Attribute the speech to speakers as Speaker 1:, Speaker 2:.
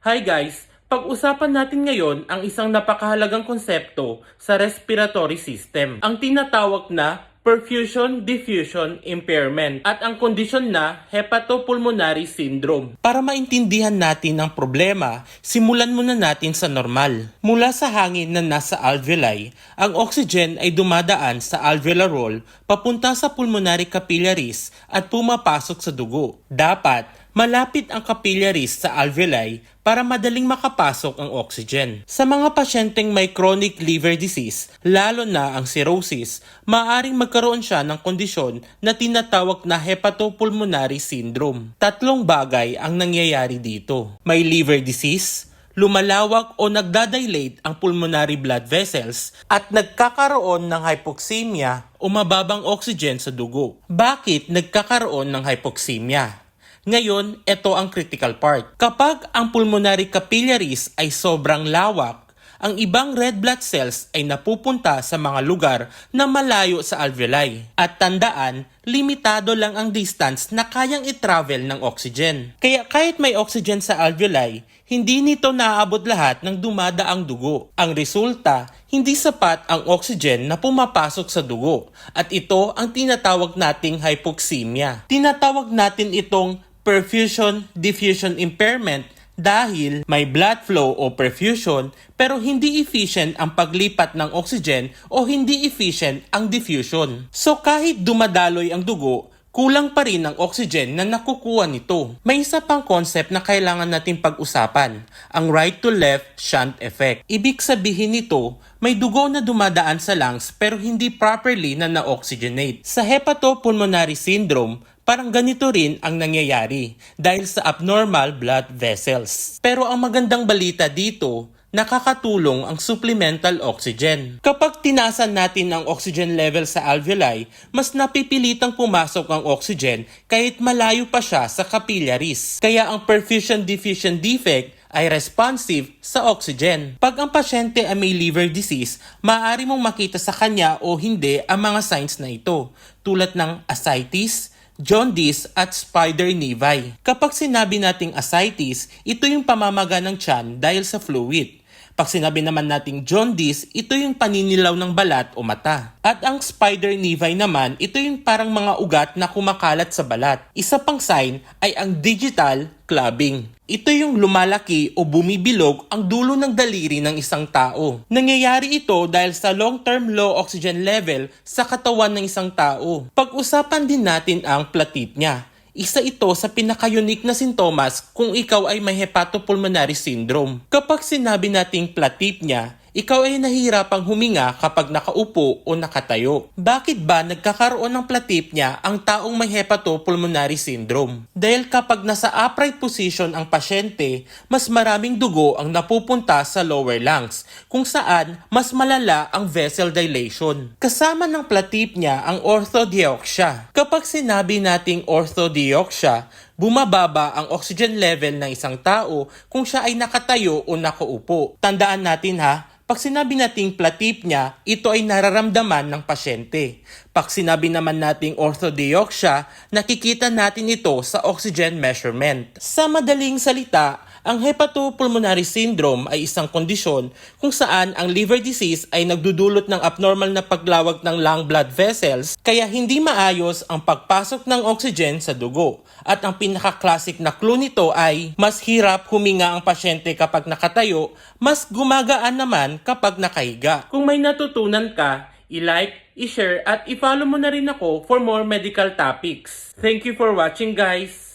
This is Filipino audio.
Speaker 1: Hi guys! Pag-usapan natin ngayon ang isang napakahalagang konsepto sa respiratory system, ang tinatawag na perfusion-diffusion impairment at ang kondisyon na hepatopulmonary syndrome. Para maintindihan natin ang problema, simulan muna natin sa normal. Mula sa hangin na nasa alveoli, ang oxygen ay dumadaan sa alveolar wall papunta sa pulmonary capillaries at pumapasok sa dugo. Dapat malapit ang capillaries sa alveoli para madaling makapasok ang oxygen. Sa mga pasyenteng may chronic liver disease, lalo na ang cirrhosis, maaaring magkaroon siya ng kondisyon na tinatawag na hepatopulmonary syndrome. Tatlong bagay ang nangyayari dito. May liver disease, lumalawak o nagdadilate ang pulmonary blood vessels at nagkakaroon ng hypoxemia o mababang oxygen sa dugo. Bakit nagkakaroon ng hypoxemia? Ngayon, ito ang critical part. Kapag ang pulmonary capillaries ay sobrang lawak, ang ibang red blood cells ay napupunta sa mga lugar na malayo sa alveoli. At tandaan, limitado lang ang distance na kayang i-travel ng oxygen. Kaya kahit may oxygen sa alveoli, hindi nito naaabot lahat ng dumadaang dugo. Ang resulta, hindi sapat ang oxygen na pumapasok sa dugo. At ito ang tinatawag nating hypoxemia. Tinatawag natin itong perfusion-diffusion impairment dahil may blood flow o perfusion pero hindi efficient ang paglipat ng oxygen o hindi efficient ang diffusion. So kahit dumadaloy ang dugo, kulang pa rin ang oxygen na nakukuha nito. May isa pang concept na kailangan natin pag-usapan, ang right to left shunt effect. Ibig sabihin nito, may dugo na dumadaan sa lungs pero hindi properly na na-oxygenate. Sa hepatopulmonary syndrome, parang ganito rin ang nangyayari dahil sa abnormal blood vessels. Pero ang magandang balita dito, nakakatulong ang supplemental oxygen. Kapag tinasan natin ang oxygen level sa alveoli, mas napipilitang pumasok ang oxygen kahit malayo pa siya sa capillaries. Kaya ang perfusion-diffusion defect ay responsive sa oxygen. Pag ang pasyente ay may liver disease, maaari mong makita sa kanya o hindi ang mga signs na ito, tulad ng ascites, jaundice at spider nevi. Kapag sinabi nating ascites, ito yung pamamaga ng tiyan dahil sa fluid. Pag sinabi naman nating jaundice, ito yung paninilaw ng balat o mata. At ang spider nevi naman, ito yung parang mga ugat na kumakalat sa balat. Isa pang sign ay ang digital clubbing. Ito yung lumalaki o bumibilog ang dulo ng daliri ng isang tao. Nangyayari ito dahil sa long-term low oxygen level sa katawan ng isang tao. Pag-usapan din natin ang platipnya. Isa ito sa pinaka-unique na sintomas kung ikaw ay may hepatopulmonary syndrome. Kapag sinabi nating platipnya, ikaw ay nahihirapang huminga kapag nakaupo o nakatayo. Bakit ba nagkakaroon ng platipnya ang taong may hepatopulmonary syndrome? Dahil kapag nasa upright position ang pasyente, mas maraming dugo ang napupunta sa lower lungs, kung saan mas malala ang vessel dilation. Kasama ng platipnya ang orthodioxia. Kapag sinabi nating orthodioxia, bumababa ang oxygen level ng isang tao kung siya ay nakatayo o nakaupo. Tandaan natin ha, pag sinabi nating platipnya, ito ay nararamdaman ng pasyente. Pag sinabi naman nating orthodioxia, nakikita natin ito sa oxygen measurement. Sa madaling salita, ang hepatopulmonary syndrome ay isang kondisyon kung saan ang liver disease ay nagdudulot ng abnormal na paglawag ng lung blood vessels kaya hindi maayos ang pagpasok ng oxygen sa dugo. At ang pinaka-classic na clue nito ay mas hirap huminga ang pasyente kapag nakatayo, mas gumagaan naman kapag nakahiga. Kung may natutunan ka, i-like, i-share at i-follow mo na rin ako for more medical topics. Thank you for watching guys!